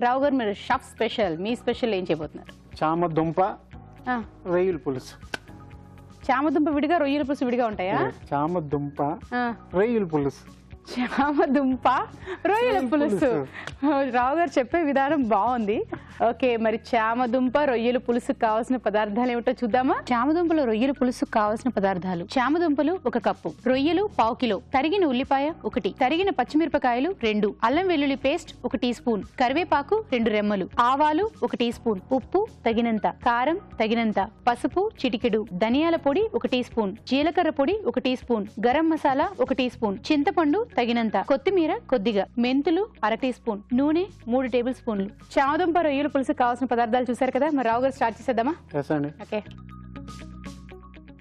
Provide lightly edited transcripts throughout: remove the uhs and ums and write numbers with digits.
రావు గారు మీరు shop special, మీ special ఏం చేయబోతున్నారు? చామదుంప రొయ్యల పులుసు. చామదుంప విడిగా, రొయ్యల పులుసు విడిగా ఉంటాయా? చామదుంప రొయ్యల పులుసు. చామదుంప రొయ్యల పులుసు. రావు గారు చెప్పే విధానం బాగుంది. ఓకే, మరి చామదుంప రొయ్యల పులుసుకు కావాల్సిన పదార్థాలు ఏమిటో చూద్దామా? చామదుంపలు రొయ్యల పులుసుకు కావాల్సిన పదార్థాలు: చామదుంపలు 1 కప్పు, రొయ్యలు 1/2 కిలో, తరిగిన ఉల్లిపాయ 1, తరిగిన పచ్చిమిరపకాయలు 2, అల్లం వెల్లుల్లి పేస్ట్ 1 టీ స్పూన్, కరివేపాకు 2 రెమ్మలు, ఆవాలు 1 టీ స్పూన్, ఉప్పు తగినంత, కారం తగినంత, పసుపు చిటికెడు, ధనియాల పొడి 1 టీ స్పూన్, జీలకర్ర పొడి 1 teaspoon, garam masala 1 teaspoon, చింతపండు తగినంత, కొత్తిమీర కొద్దిగా, మెంతులు 1/2 టీ స్పూన్, నూనె 3 టేబుల్ స్పూన్లు. చామదుంప రొయ్యల పులుసుకు కావాల్సిన పదార్థాలు చూసారు కదా, మరి రావు గారు స్టార్ట్ చేసేద్దామా? ఓకే,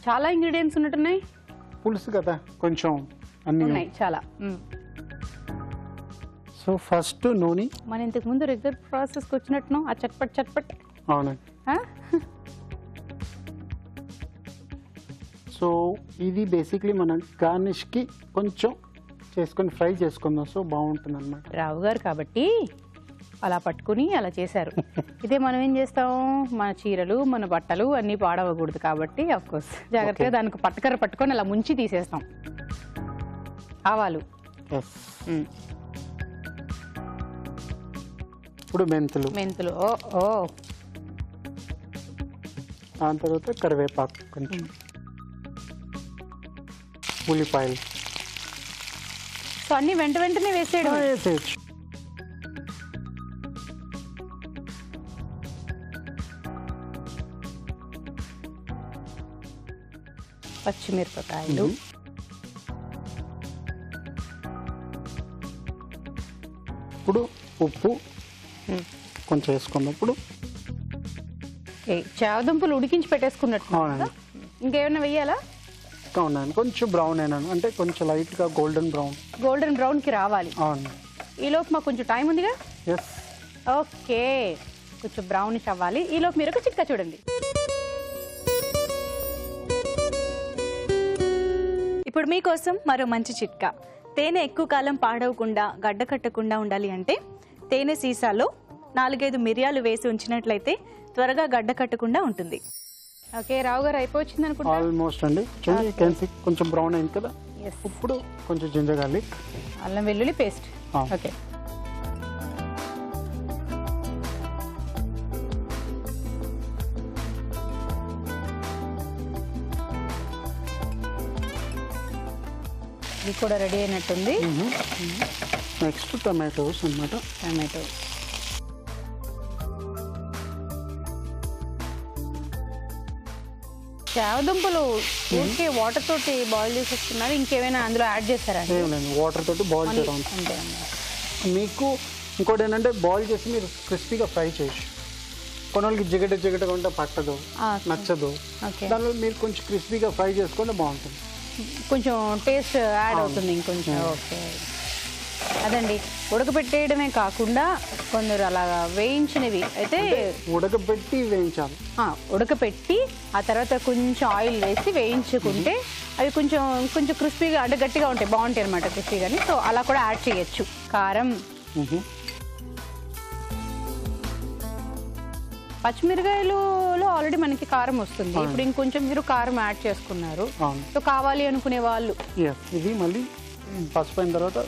చాలా ఇంగ్రీడియంట్స్ ఉన్నట్టున్నాయి. పులుసు కదా కొంచెం అన్ని ఉన్నాయి చాలా. సో ఫస్ట్ నూనె. మన ఇంతకు ముందు రెగ్యులర్ ప్రాసెస్ కి వచ్చినట్టు ఆ చట్పట్ చట్పట్. అవునండి. సో ఇది బేసిక్లీ మనం గార్నిష్ కి కొంచెం చేసుకొని ఫ్రై చేసుకుందాం. సో బాగుంటుంది అన్నమాట. రావు గారు కాబట్టి అలా పట్టుకుని అలా చేశారు. ఇదే మనం ఏం చేస్తాం, మన చీరలు మన బట్టలు అన్నీ పాడవకూడదు కాబట్టి అఫ్ కోర్స్ జాగ్రత్తగా దానికి పట్టుకర్ర పట్టుకొని అలా ముంచి తీసేస్తాం. ఆవాలు, ఇప్పుడు మెంతులు. మెంతులు దాని తర్వాత కరివేపాకు కొంచెం, ఉల్లిపాయలు. సో అన్ని వెంటనే వేసేయడం. వేసేయచ్చు. పచ్చిమిరపకాయలు, ఇప్పుడు ఉప్పు కొంచెం వేసుకుందాం. ఇప్పుడు చామదుంపలు ఉడికించి పెట్టేసుకున్నట్టు. ఇంకేమైనా వెయ్యాలా? అవునండి, కొంచెం బ్రౌన్ అయినా అంటే కొంచెం లైట్ గా గోల్డెన్ బ్రౌన్ కి రావాలి. అవును. ఈలోపు మాకు కొంచెం టైం ఉందిగా. ఓకే, కొంచెం బ్రౌనిష్ అవ్వాలి. ఈలోపు మీరు ఒక చిట్కా చూడండి. ఇప్పుడు మీకోసం మరో మంచి చిట్కా. తేనె ఎక్కువ కాలం పాడవకుండా గడ్డ కట్టకుండా ఉండాలి అంటే తేనె సీసాలో 4-5 మిరియాలు వేసి ఉంచినట్లయితే త్వరగా గడ్డ కట్టకుండా ఉంటుంది. ఓకే, రావు గారు అయిపోయింది అనుకుంటా. ఆల్మోస్ట్ అండి. చూడండి కొంచెం బ్రౌన్ అయింది కదా. ఇప్పుడు కొంచెం జింజర్ గార్లిక్, అల్లం వెల్లుల్లి పేస్ట్. ఓకే, ఇది కూడా రెడీ అయినట్టుంది. నెక్స్ట్ టమాటోస్ అన్నమాట. టమాటో, చామదుంపలు ఊరికే వాటర్ తోటి బాయిల్ చేసేస్తున్నారు, ఇంకేమైనా అందులో యాడ్ చేస్తారా? వాటర్ తోటి బాయిల్ చేయడం అంతే. మీకు ఇంకోటి ఏంటంటే బాయిల్ చేసి మీరు క్రిస్పీగా ఫ్రై చేయొచ్చు. కొన్ని వాళ్ళకి జిగటగా ఉంటే పట్టదు, నచ్చదు. దానిలో మీరు కొంచెం క్రిస్పీగా ఫ్రై చేసుకుంటే బాగుంటుంది, కొంచెం టేస్ట్ యాడ్ అవుతుంది ఇంకొంచెం. ఓకే, అదండి. ఉడకపెట్టేయడమే కాకుండా కొందరు అలాగా వేయించినవి అయితే ఉడకపెట్టి వేయించాలి. ఉడకపెట్టి ఆ తర్వాత కొంచెం ఆయిల్ వేసి వేయించుకుంటే అవి కొంచెం క్రిస్పీగా అంటే గట్టిగా ఉంటాయి, బాగుంటాయి అనమాట క్రిస్పీగాని. సో అలా కూడా యాడ్ చేయొచ్చు. కారం, పచ్చిమిరకాయలలో ఆల్రెడీ మనకి కారం వస్తుంది. ఇప్పుడు ఇంకొంచెం మీరు కారం యాడ్ చేసుకున్నారు. సో కావాలి అనుకునే వాళ్ళు ఇది మళ్ళీ పసుపు అయిన తర్వాత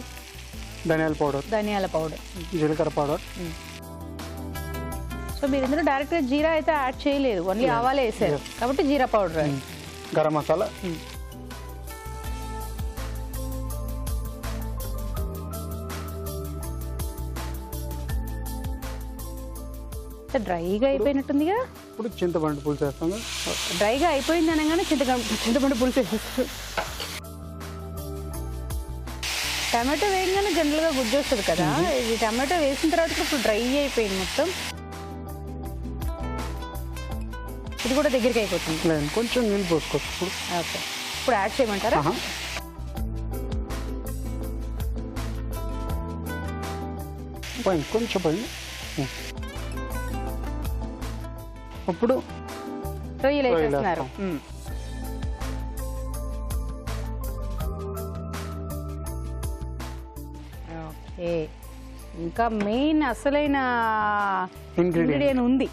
ధనియాల పౌడర్, జీలకర్ర పౌడర్. సో మీరు ఇందులో డైరెక్ట్గా జీరా అయితే యాడ్ చేయలేదు, ఓన్లీ ఆవాలే వేసారు కాబట్టి జీరా పౌడర్. గరం మసాలా, డ్రైగా అయిపోయినట్టుందిగా. ఇప్పుడు చింతపండు పులుసు వేస్తాం. డ్రైగా అయిపోయింది అనగానే చింతపండు పులుసు వేసేస్తాం. టమాటో వేయగానే జనరల్గా గుజ్జు వస్తుంది కదా, ఇది టమాటో వేసిన తర్వాత ఇప్పుడు డ్రై అయిపోయింది మొత్తం. ఇది కూడా దగ్గరికి అయిపోతుంది. కొంచెం నీళ్ళు పోసుకోవచ్చు. ఓకే, ఇప్పుడు యాడ్ చేయమంటారా? కొంచెం పోయింది. ఇప్పుడు రొయ్యలు వేసేస్తున్నారు. ఓకే, ఇంకా మెయిన్ అసలైన ఇంగ్రీడియంట్ ఉంది,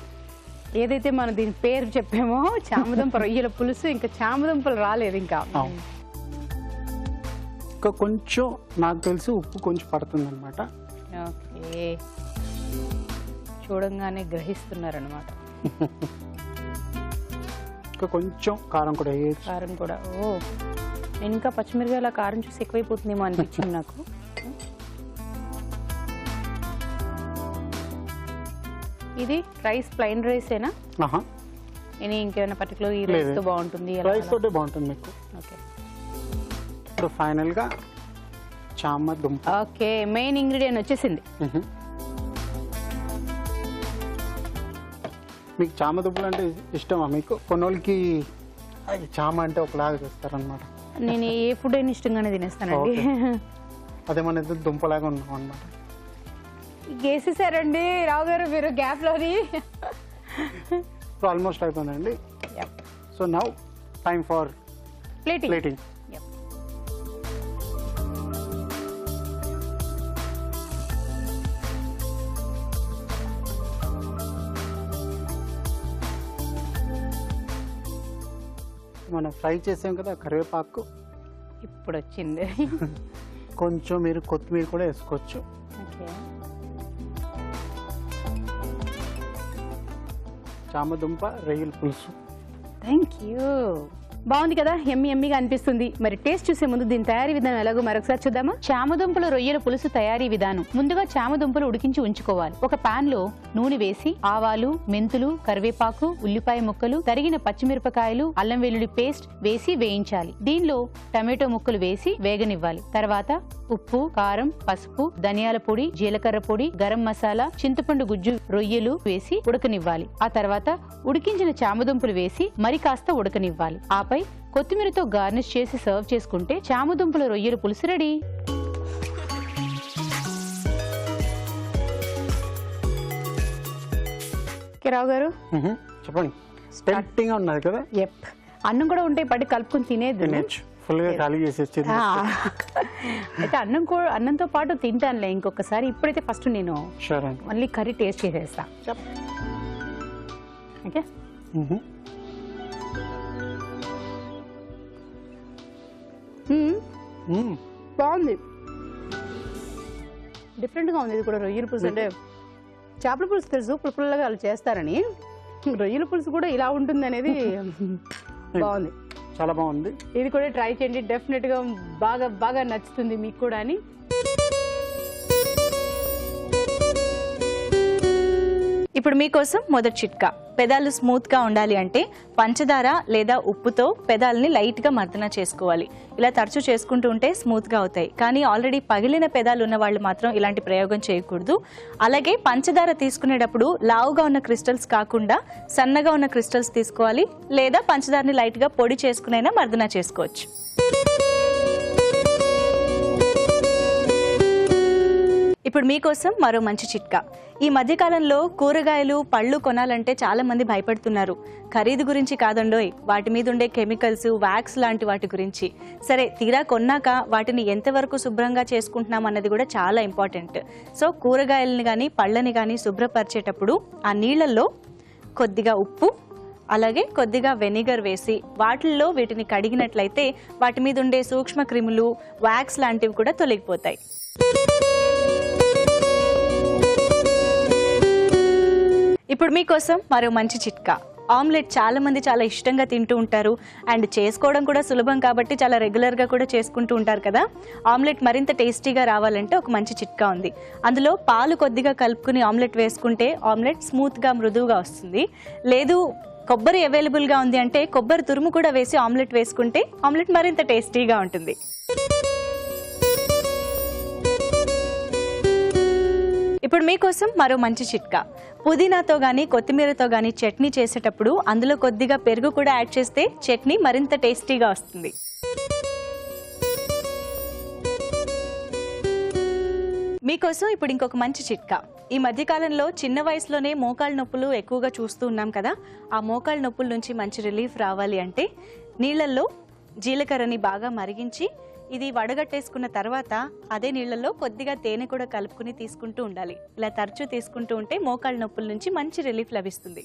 ఏదైతే మనం దీని పేరు చెప్పామో చామదుంప రొయ్యల పులుసు. ఇంకా చామదుంపలు రాలేదు ఇంకా. ఇంకా కొంచెం నాకు తెలిసి ఉప్పు కొంచెం పడుతుంది అనమాట. ఓకే, చూడంగానే గ్రహిస్తున్నారనమాట. ఇంకా కొంచెం కారం కూడా వేయచ్చు. కారం కూడా, ఓ నేను ఇంకా పచ్చిమిరపకాయల కారం చూసి ఎక్కువైపోతుందేమో అనిపించింది నాకు. ఇది రైస్, ప్లెయిన్ రైసేనా? నేను ఇంకేమైనా పర్టికులర్ ఈ రైస్ తో బాగుంటుంది? రైస్ తోటే బాగుంటుంది మీకు. ఓకే, ఇప్పుడు ఫైనల్ గా చామదుంప. ఓకే, మెయిన్ ఇంగ్రీడియంట్ వచ్చేసింది. మీకు చామదుంపలు అంటే ఇష్టమా మీకు? కొన్నోళ్ళకి చామ అంటే ఒకలాగా చేస్తారనమాట. నేను ఏ ఫుడ్ అయినా ఇష్టంగానే తినేస్తానండి. అదే మన దుంపలాగా ఉన్నాం అనమాట. గేసేసారండి రావు గారు మీరు గ్యాప్ లోని. ఆల్మోస్ట్ అయిపోయిందండి. So now time for plating. మనం ఫ్రై చేసాం కదా కరివేపాకు, ఇప్పుడు వచ్చింది. కొంచెం మీరు కొత్తిమీర కూడా వేసుకోవచ్చు. ఓకే, చామదుంప రొయ్యల పులుసు. Thank you. బాగుంది కదా, ఎమ్మిగా అనిపిస్తుంది. మరి టేస్ట్ చూసే ముందు దీని తయారీ విధానం ఎలాగో మరొకసారి చూద్దామా. చామదుంపల రొయ్యల పులుసు తయారీ విధానం. ముందుగా చామదుంపలు ఉడికించి ఉంచుకోవాలి. ఒక పాన్ లో నూనె వేసి ఆవాలు, మెంతులు, కరివేపాకు, ఉల్లిపాయ ముక్కలు, తరిగిన పచ్చిమిరపకాయలు, అల్లం వెల్లుల్లి పేస్ట్ వేసి వేయించాలి. దీనిలో టమాటో ముక్కలు వేసి వేగనివ్వాలి. తర్వాత ఉప్పు, కారం, పసుపు, ధనియాల పొడి, జీలకర్ర పొడి, గరం మసాలా, చింతపండు గుజ్జు, రొయ్యలు వేసి ఉడకనివ్వాలి. ఆ తర్వాత ఉడికించిన చామదుంపలు వేసి మరి కాస్త ఉడకనివ్వాలి. ఆపై కొత్తిమీరతో గార్నిష్ చేసి సర్వ్ చేసుకుంటే చామదుంపల రొయ్యల పులుసు రెడీ. రావు గారు చెప్పండి. టెంప్టింగ్ ఉన్నది కదా. అన్నం కూడా ఉంటే పడి కలుపుకొని తినేది. ఫుల్ గా ఖాళీ చేసేసి అయితే అన్నంతో పాటు తింటానులే ఇంకొకసారి. ఇప్పుడైతే ఫస్ట్ నేను మళ్ళీ కర్రీ టేస్ట్ చేసేస్తా. ఓకే, బాగుంది, డిఫరెంట్ గా ఉంది. ఇది కూడా రొయ్యల పులుసు. అంటే చేపల పులుసు తెలుసు పులుపుల్లగా వాళ్ళు చేస్తారని, రొయ్యల పులుసు కూడా ఇలా ఉంటుంది అనేది బాగుంది, చాలా బాగుంది. ఇది కూడా ట్రై చేయండి, డెఫినెట్ గా బాగా బాగా నచ్చుతుంది మీకు కూడా అని. ఇప్పుడు మీకోసం మొదటి చిట్కా. పెదాలు స్మూత్ గా ఉండాలి అంటే పంచదార లేదా ఉప్పుతో పెదాలని లైట్ గా మర్దన చేసుకోవాలి. ఇలా తరచూ చేసుకుంటూ ఉంటే స్మూత్ గా అవుతాయి. కానీ ఆల్రెడీ పగిలిన పెదాలు ఉన్న వాళ్ళు మాత్రం ఇలాంటి ప్రయోగం చేయకూడదు. అలాగే పంచదార తీసుకునేటప్పుడు లావుగా ఉన్న క్రిస్టల్స్ కాకుండా సన్నగా ఉన్న క్రిస్టల్స్ తీసుకోవాలి. లేదా పంచదారని లైట్ గా పొడి చేసుకునైనా మర్దన చేసుకోవచ్చు. ఇప్పుడు మీకోసం మరో మంచి చిట్కా. ఈ మధ్యకాలంలో కూరగాయలు, పళ్ళు కొనాలంటే చాలా మంది భయపడుతున్నారు. ఖరీదు గురించి కాదండోయ్, వాటి మీద ఉండే కెమికల్స్, వ్యాక్స్ లాంటి వాటి గురించి. సరే, తీరా కొన్నాక వాటిని ఎంతవరకు శుభ్రంగా చేసుకుంటున్నాం అన్నది కూడా చాలా ఇంపార్టెంట్. సో కూరగాయలని కానీ పళ్ళని కానీ శుభ్రపరిచేటప్పుడు ఆ నీళ్లలో కొద్దిగా ఉప్పు, అలాగే కొద్దిగా వెనిగర్ వేసి వాటిల్లో వీటిని కడిగినట్లయితే వాటి మీద ఉండే సూక్ష్మ క్రిములు, వ్యాక్స్ లాంటివి కూడా తొలగిపోతాయి. ఇప్పుడు మీకోసం మరో మంచి చిట్కా. ఆమ్లెట్ చాలా మంది చాలా ఇష్టంగా తింటూ ఉంటారు. అండ్ చేసుకోవడం కూడా సులభం కాబట్టి చాలా రెగ్యులర్గా కూడా చేసుకుంటూ ఉంటారు కదా. ఆమ్లెట్ మరింత టేస్టీగా రావాలంటే ఒక మంచి చిట్కా ఉంది. అందులో పాలు కొద్దిగా కలుపుకుని ఆమ్లెట్ వేసుకుంటే ఆమ్లెట్ స్మూత్గా, మృదువుగా వస్తుంది. లేదు కొబ్బరి అవైలబుల్గా ఉంది అంటే కొబ్బరి తురుము కూడా వేసి ఆమ్లెట్ వేసుకుంటే ఆమ్లెట్ మరింత టేస్టీగా ఉంటుంది. ఇప్పుడు మీకోసం మరో మంచి చిట్కా. పుదీనాతో గానీ కొత్తిమీరతో గానీ చట్నీ చేసేటప్పుడు అందులో కొద్దిగా పెరుగు కూడా యాడ్ చేస్తే చట్నీ మరింత టేస్టీగా వస్తుంది. మీకోసం ఇప్పుడు ఇంకొక మంచి చిట్కా. ఈ మధ్యకాలంలో చిన్న వయసులోనే మోకాళ్ళ నొప్పులు ఎక్కువగా చూస్తూ ఉన్నాం కదా. ఆ మోకాళ్ళ నొప్పుల నుంచి మంచి రిలీఫ్ రావాలి అంటే నీళ్లలో జీలకర్రని బాగా మరిగించి ఇది వడగట్టేసుకున్న తర్వాత అదే నీళ్ళల్లో కొద్దిగా తేనె కూడా కలుపుకుని తీసుకుంటూ ఉండాలి. ఇలా తరచూ తీసుకుంటూ ఉంటే మోకాళ్ళ నొప్పుల నుంచి మంచి రిలీఫ్ లభిస్తుంది.